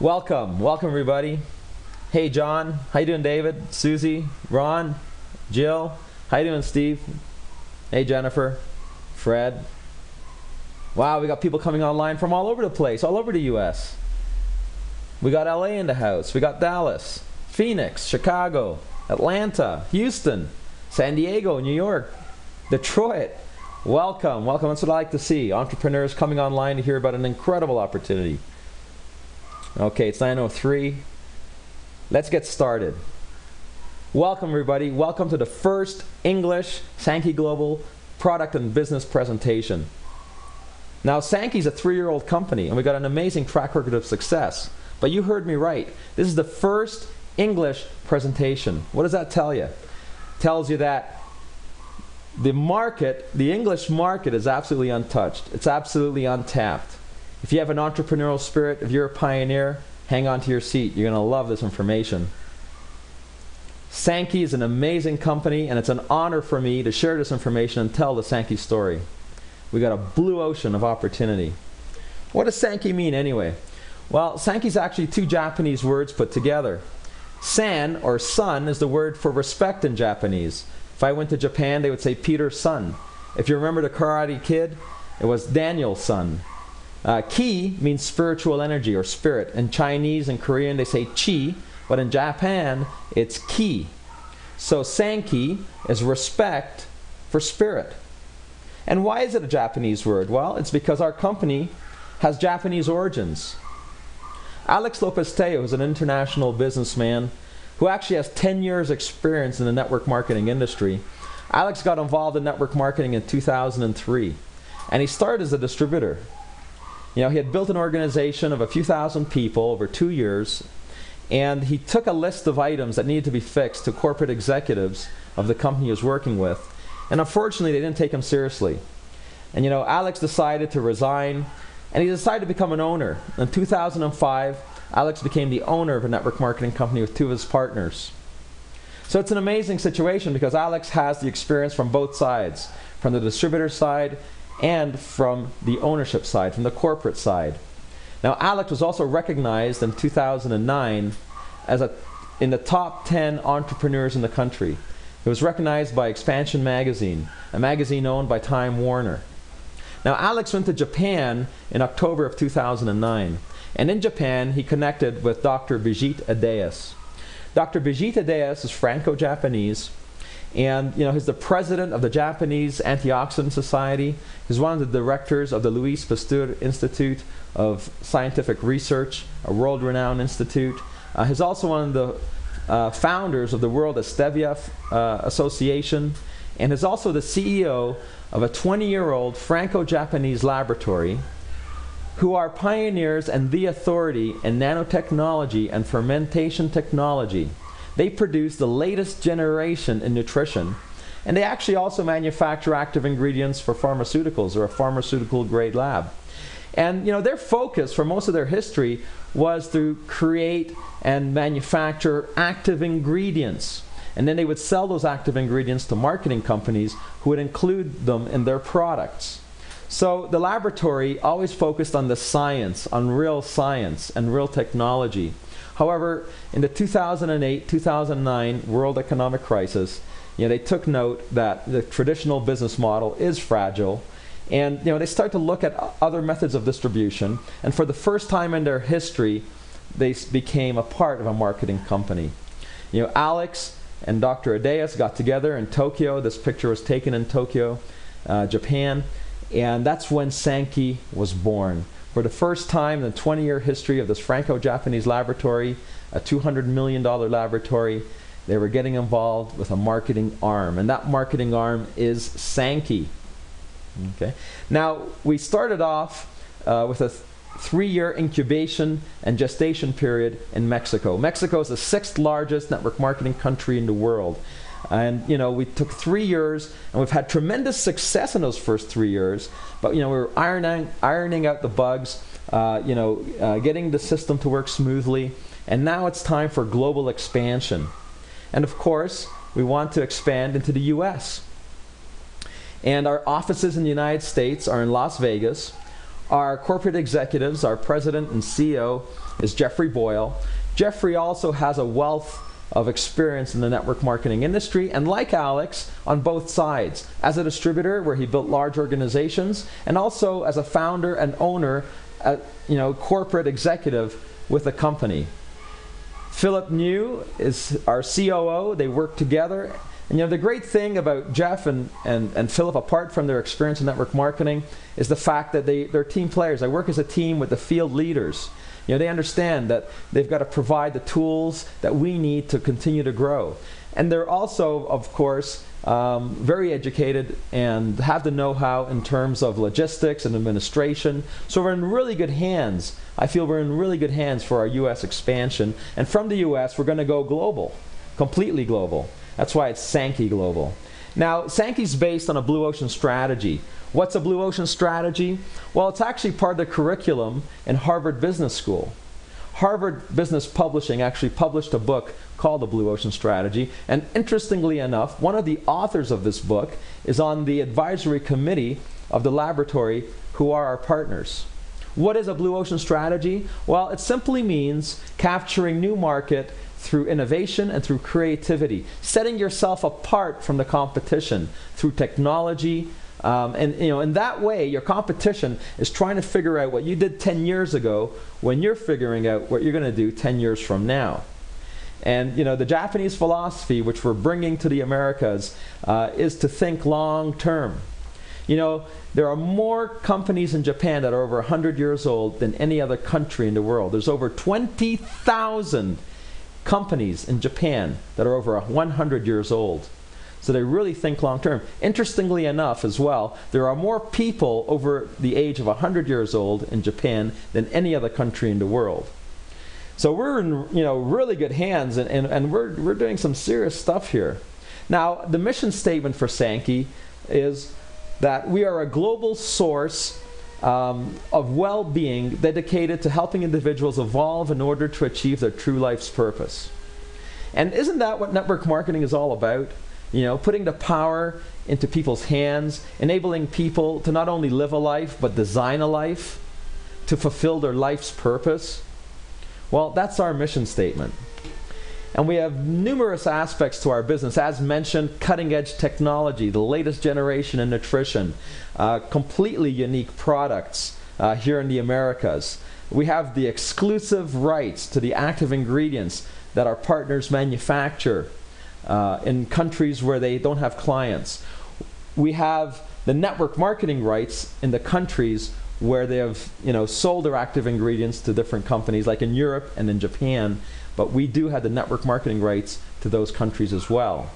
Welcome everybody. Hey John, how you doing David? Susie, Ron, Jill, how you doing Steve? Hey Jennifer, Fred. Wow, we got people coming online from all over the place, all over the US. We got LA in the house, we got Dallas, Phoenix, Chicago, Atlanta, Houston, San Diego, New York, Detroit. Welcome, that's what I like to see. Entrepreneurs coming online to hear about an incredible opportunity. Okay, it's 9:03. Let's get started. Welcome everybody. Welcome to the first English Sanki Global product and business presentation. Now Sanki's a 3-year-old company and we got an amazing track record of success. But you heard me right. This is the first English presentation. What does that tell you? It tells you that the market, the English market, is absolutely untouched. It's absolutely untapped. If you have an entrepreneurial spirit, if you're a pioneer, hang on to your seat. You're going to love this information. Sanki is an amazing company, and it's an honor for me to share this information and tell the Sanki story. We got a blue ocean of opportunity. What does Sanki mean anyway? Well, Sanki is actually 2 Japanese words put together. San, or son, is the word for respect in Japanese. If I went to Japan, they would say Peter's son. If you remember the Karate Kid, it was Daniel's son. Ki means spiritual energy or spirit. In Chinese and Korean they say chi, but in Japan it's ki. So Sanki is respect for spirit. And why is it a Japanese word? Well, it's because our company has Japanese origins. Alex Lopez-Teo is an international businessman who actually has 10 years experience in the network marketing industry. Alex got involved in network marketing in 2003 and he started as a distributor. You know, he had built an organization of a few thousand people over 2 years, and he took a list of items that needed to be fixed to corporate executives of the company he was working with, and unfortunately they didn't take him seriously. And you know, Alex decided to resign, and he decided to become an owner. In 2005, Alex became the owner of a network marketing company with 2 of his partners. So it's an amazing situation because Alex has the experience from both sides, from the distributor side and from the ownership side, from the corporate side. Now Alex was also recognized in 2009 as in the top 10 entrepreneurs in the country. He was recognized by Expansion magazine, a magazine owned by Time Warner. Now Alex went to Japan in October of 2009, and in Japan he connected with Dr. Brigitte Adeas. Dr. Brigitte Adeas is Franco-Japanese, and you know, he's the president of the Japanese Antioxidant Society. He's one of the directors of the Louis Pasteur Institute of Scientific Research, a world-renowned institute. He's also one of the founders of the World Stevia Association, and is also the CEO of a 20-year-old Franco-Japanese laboratory who are pioneers and the authority in nanotechnology and fermentation technology. They produce the latest generation in nutrition, and they actually also manufacture active ingredients for pharmaceuticals, or a pharmaceutical grade lab. And you know, their focus for most of their history was to create and manufacture active ingredients, and then they would sell those active ingredients to marketing companies who would include them in their products. So the laboratory always focused on the science, on real science and real technology. However, in the 2008-2009 World Economic Crisis, you know, they took note that the traditional business model is fragile, and you know, they start to look at other methods of distribution, and for the first time in their history, they became a part of a marketing company. You know, Alex and Dr. Adeas got together in Tokyo. This picture was taken in Tokyo, Japan, and that's when Sanki was born. For the first time in the 20-year history of this Franco-Japanese laboratory, a $200 million laboratory, they were getting involved with a marketing arm, and that marketing arm is Sanki. Okay. Now, we started off with a 3-year incubation and gestation period in Mexico. Mexico is the 6th largest network marketing country in the world. And you know, we took 3 years, and we've had tremendous success in those first 3 years. But you know, we were ironing out the bugs, getting the system to work smoothly. And now it's time for global expansion. And of course, we want to expand into the US. And our offices in the United States are in Las Vegas. Our corporate executives, our president and CEO, is Jeffrey Boyle. Jeffrey also has a wealth of experience in the network marketing industry, and like Alex, on both sides, as a distributor where he built large organizations, and also as a founder and owner, corporate executive with a company. Philip New is our COO. They work together. And the great thing about Jeff and Philip, apart from their experience in network marketing, is the fact that they're team players. They work as a team with the field leaders. They understand that they've got to provide the tools that we need to continue to grow. And they're also, of course, very educated and have the know-how in terms of logistics and administration. So we're in really good hands. I feel we're in really good hands for our U.S. expansion. And from the U.S., we're going to go global, completely global. That's why it's Sanki Global. Now, Sanki's based on a blue ocean strategy. What's a blue ocean strategy? Well, it's actually part of the curriculum in Harvard Business School. Harvard Business Publishing actually published a book called The Blue Ocean Strategy. And interestingly enough, one of the authors of this book is on the advisory committee of the laboratory, who are our partners. What is a blue ocean strategy? Well, it simply means capturing new market through innovation and through creativity, setting yourself apart from the competition through technology. In that way, your competition is trying to figure out what you did 10 years ago when you're figuring out what you're going to do 10 years from now. And the Japanese philosophy, which we're bringing to the Americas, is to think long term. There are more companies in Japan that are over 100 years old than any other country in the world. There's over 20,000 companies in Japan that are over 100 years old. So they really think long term. Interestingly enough as well, there are more people over the age of 100 years old in Japan than any other country in the world. So we're in really good hands, and we're doing some serious stuff here. Now, the mission statement for Sanki is that we are a global source of well-being dedicated to helping individuals evolve in order to achieve their true life's purpose. And isn't that what network marketing is all about? Putting the power into people's hands, enabling people to not only live a life, but design a life, to fulfill their life's purpose. Well, that's our mission statement. And we have numerous aspects to our business. As mentioned, cutting-edge technology, the latest generation in nutrition, completely unique products here in the Americas. We have the exclusive rights to the active ingredients that our partners manufacture in countries where they don't have clients. We have the network marketing rights in the countries where they have sold their active ingredients to different companies, like in Europe and in Japan. But we do have the network marketing rights to those countries as well.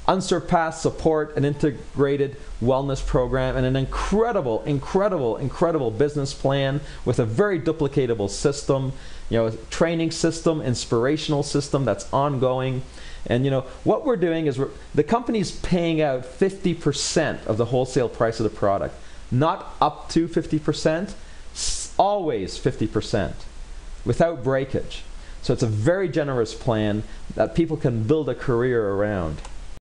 Unsurpassed support, an integrated wellness program, and an incredible business plan with a very duplicatable system, training system, inspirational system that's ongoing. And what we're doing is the company's paying out 50% of the wholesale price of the product. Not up to 50%, always 50%, without breakage. So it's a very generous plan that people can build a career around.